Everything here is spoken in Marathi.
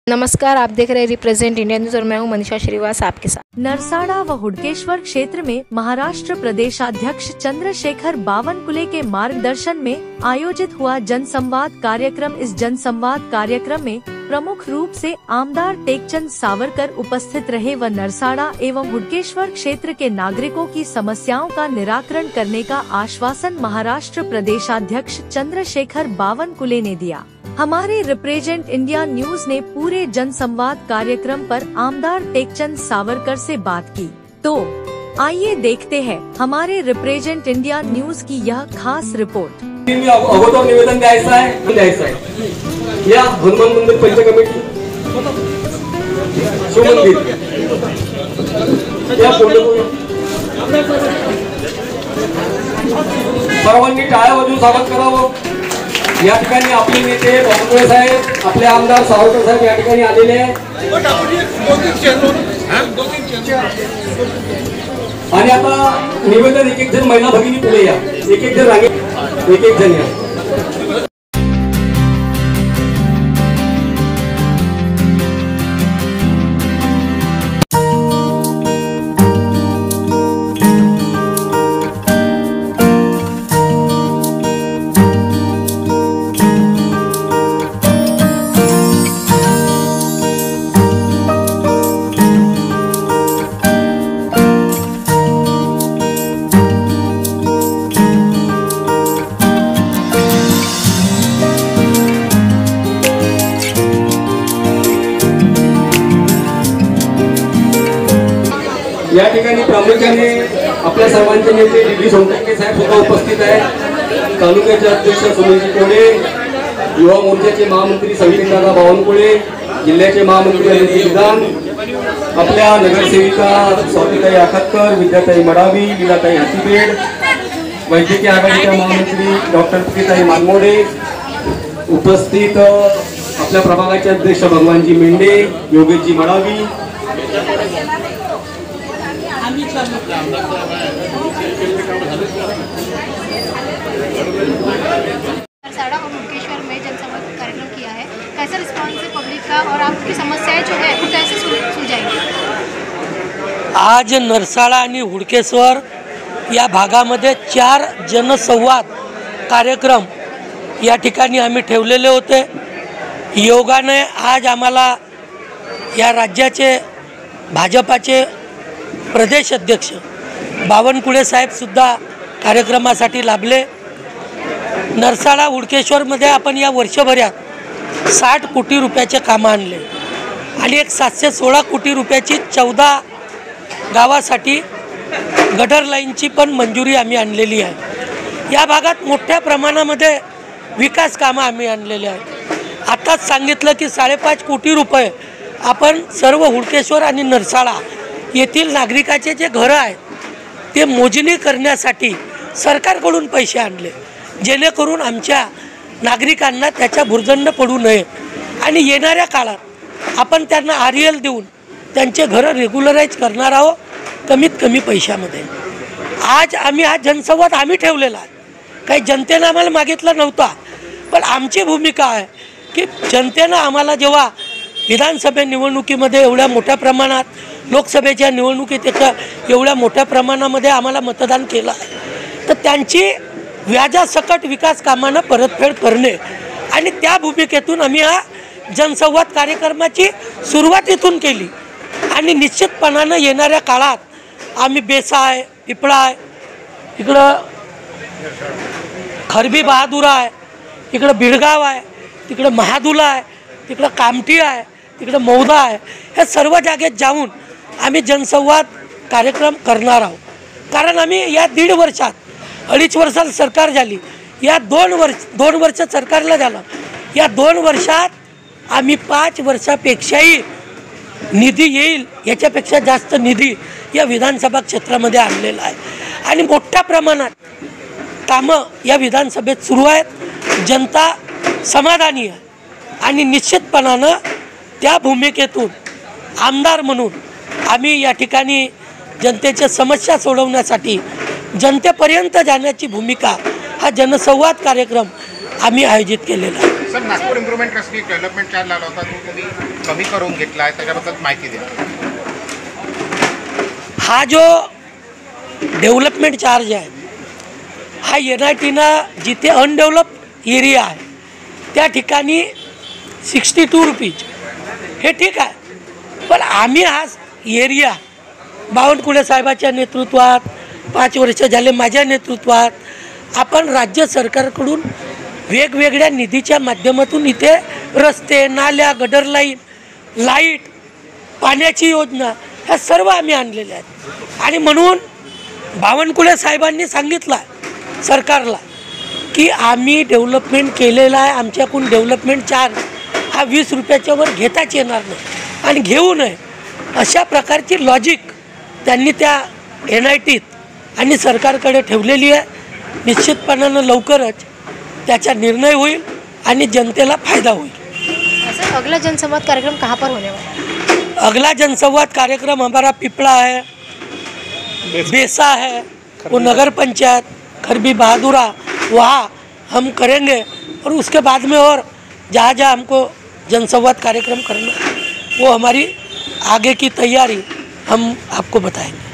नमस्कार, आप देख रहे हैं रिप्रेजेंट इंडिया न्यूज और मैं हूं मनीषा श्रीवास आपके साथ। नरसाड़ा व हुडकेश्वर क्षेत्र में महाराष्ट्र प्रदेशाध्यक्ष चंद्रशेखर बावनकुले के मार्गदर्शन में आयोजित हुआ जनसंवाद कार्यक्रम। इस जनसंवाद कार्यक्रम में प्रमुख रूप से आमदार टेकचंद सावरकर उपस्थित रहे व नरसाड़ा एवं हुडकेश्वर क्षेत्र के नागरिकों की समस्याओं का निराकरण करने का आश्वासन महाराष्ट्र प्रदेशाध्यक्ष चंद्रशेखर बावनकुले ने दिया। हमारे रिप्रेजेंट इंडिया न्यूज ने पूरे जनसंवाद कार्यक्रम पर आमदार टेकचंद सावरकर से बात की, तो आइए देखते हैं हमारे रिप्रेजेंट इंडिया न्यूज की यह खास रिपोर्ट। अगोदर निवेदन द्यायचं आहे या हनुमान मंदिर पंच कमिटी शिवमंदिर या सर्वांनी टाळ्या वाजवून स्वागत करावं। या ठिकाणी आपले नेते बावनकुळे साहेब, आपले आमदार सावरकर साहेब या ठिकाणी आलेले आहेत आणि आता निवेदन एक जण महिला भगिनी पुढे या, एक जण रांगेत एक जण या। या ठिकाणी प्रामुख्याने आपल्या सर्वांचे नेते डी सोनटक्के साहेब सुद्धा उपस्थित आहेत। तालुक्याचे अध्यक्ष सुनीलजी कोडे, युवा मोर्चाचे महामंत्री संवितदादा बावनकुळे, जिल्ह्याचे महामंत्री अनिल विधान, आपल्या नगरसेविका स्वातीताई आखतकर, विद्याताई मडावी, लीलाताई हातीबेड, वैद्यकीय आघाडीच्या महामंत्री डॉक्टर प्रीताई मानमोडे, उपस्थित आपल्या प्रभागाचे अध्यक्ष भगवानजी मेंढे, योगेशजी मडावी, नरसाड़ा और हुडकेश्वर में जनसंवाद कार्यक्रम किया है। कैसा रिस्पॉन्स है पब्लिक का और आपकी समस्याएं जो है वो कैसे सुलझाएंगे? आज नरसाड़ा आणि हुडकेश्वर या भागामध्ये 4 जनसंवाद कार्यक्रम या ठिकाणी आम्ही ठेवलेले होते। योगाने आज आम्हाला या राज्याचे भाजपाचे प्रदेश अध्यक्ष बावनकुळे साहेब सुद्धा कार्यक्रमासाठी लाभले। नरसाड़ा हुडकेश्वरमध्ये आपण या वर्षभरात 60 कोटी रुपयाचे कामं आणले आणि एक 716 कोटी रुपयाची 14 गावासाठी गटर लाईनची पण मंजुरी आम्ही आणलेली आहे। या भागात मोठ्या प्रमाणामध्ये विकास कामं आम्ही आणलेली आहेत। आताच सांगितलं की 5.5 कोटी रुपये आपण सर्व हुडकेश्वर आणि नरसाड़ा येथील नागरिकाचे जे घरं आहेत ते मोजणी करण्यासाठी सरकारकडून पैसे आणले, जेणेकरून आमच्या नागरिकांना त्याच्या भुर्दंड पडू नये आणि येणाऱ्या काळात आपण त्यांना RL देऊन त्यांचे घरं रेग्युलराइज करणार आहोत कमीत कमी पैशामध्ये। आज आम्ही हा जनसंवाद आम्ही ठेवलेला आहे, काही जनतेनं आम्हाला मागितला नव्हता, पण आमची भूमिका आहे की जनतेनं आम्हाला जेव्हा विधानसभा निवडणुकीमध्ये एवढ्या मोठ्या प्रमाणात, लोकसभेच्या निवडणुकीत एवढ्या मोठ्या प्रमाणामध्ये आम्हाला मतदान केलं आहे, तर त्यांची व्याजासकट विकास कामांना परतफेड करणे आणि त्या भूमिकेतून आम्ही हा जनसंवाद कार्यक्रमाची सुरुवात इथून केली आणि निश्चितपणानं येणाऱ्या काळात आम्ही बेसाय, पिपळाय, इकडं खरबी बहादूर आहे, इकडं बिडगाव आहे, तिकडं महादुला आहे, तिकडं कामठी आहे, तिकडं मौदा आहे, हे सर्व जागेत जाऊन आम्ही जनसंवाद कार्यक्रम करणार आहोत। कारण आम्ही या 1.5 वर्षात, 2.5 वर्षात सरकार झाली, या 2 वर्ष सरकारला झालं, या 2 वर्षात आम्ही 5 वर्षापेक्षाही निधी येईल याच्यापेक्षा जास्त निधी या विधानसभा क्षेत्रामध्ये आणलेला आहे आणि मोठ्या प्रमाणात कामं या विधानसभेत सुरू आहेत। जनता समाधानी आहे आणि निश्चितपणानं त्या भूमिकेतून आमदार म्हणून आम्ही या ठिकाणी जनतेच्या समस्या सोडवण्यासाठी जनतेपर्यंत जाण्याची भूमिका हा जनसंवाद कार्यक्रम आम्ही आयोजित केलेला आहे। सर, नागपूर इम्प्रुव्हमेंट ट्रस्टने डेव्हलपमेंट चार्ज लावला होता, तो तुम्ही कमी करून घेतला आहे, त्याच्याबद्दल माहिती द्या. हा जो डेव्हलपमेंट चार्ज आहे हा NITनं जिथे अनडेव्हलप एरिया आहे त्या ठिकाणी 62 रुपीज हे ठीक आहे. पण आम्ही हा एरिया बावनकुळे साहेबाच्या नेतृत्वात 5 वर्ष झाले माझ्या नेतृत्वात आपण राज्य सरकारकडून वेगवेगळ्या निधीच्या माध्यमातून इथे रस्ते, नाल्या, गटर लाईट, पाण्याची योजना ह्या सर्व आम्ही आणलेल्या आहेत. आणि म्हणून बावनकुळे साहेबांनी सांगितलं सरकारला की आम्ही डेव्हलपमेंट केलेलं आहे, आमच्याकडून डेव्हलपमेंट चार्ज हा 20 रुपयाच्या वर घेताच येणार नाही आणि घेऊ नये. अशा प्रकारची लॉजिक त्यांनी त्या NITत आणि सरकारकडे ठेवलेली आहे. निश्चितपणानं लवकरच त्याचा निर्णय होईल आणि जनतेला फायदा होईल. सर, अगला जनसंवाद कार्यक्रम कहाँ पर होने वाला है? अगला जनसंवाद कार्यक्रम हमारा पिपला है, बेसा है, वो नगर पंचायत खरबी बहादुरा, वहाँ हम करेंगे. और उसके बाद में और जहाँ जहाँ हमको जनसंवाद कार्यक्रम करना वो हमारी आगे की तैयारी हम आपको बताएंगे.